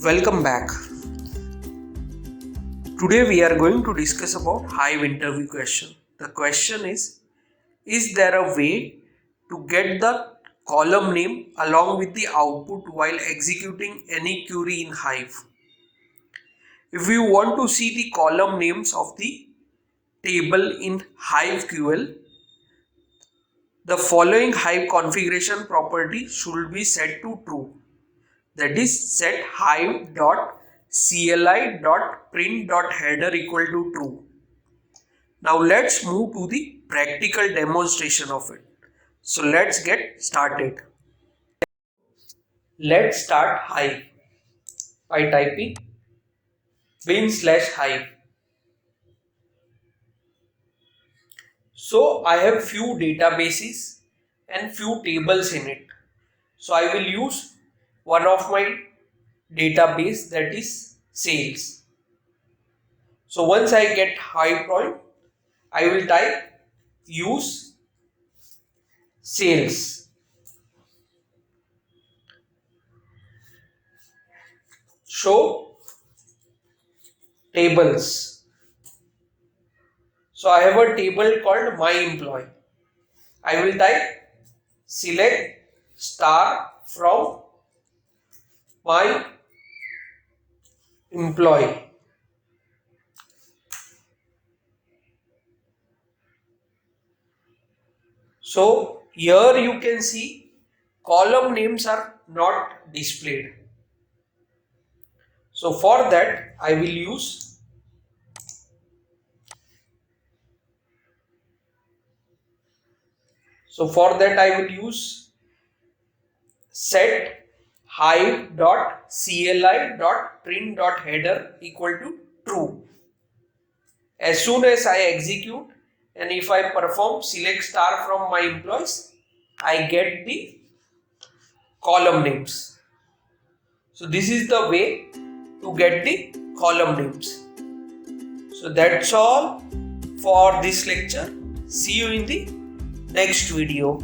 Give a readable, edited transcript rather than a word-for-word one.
Welcome back. Today we are going to discuss about Hive interview question. The question is there a way to get the column name along with the output while executing any query in Hive? If we want to see the column names of the table in hive.cli, the following Hive configuration property should be set to true. That is, set hive.cli.print.header equal to true. Now let's move to the practical demonstration of it. So let's get started. Let's start Hive by typing bin/hive. So I have few databases and few tables in it. So I will use one of my database, that is sales. So once I get Hive point, I will type use sales. Show tables. So I have a table called my employee. I will type select star from my employee. So here you can see column names are not displayed. So for that I will use set hive.cli.print.header equal to true. As soon as I execute and if I perform select star from my employees, I get the column names. So this is the way to get the column names. So that's all for this lecture. See you in the next video.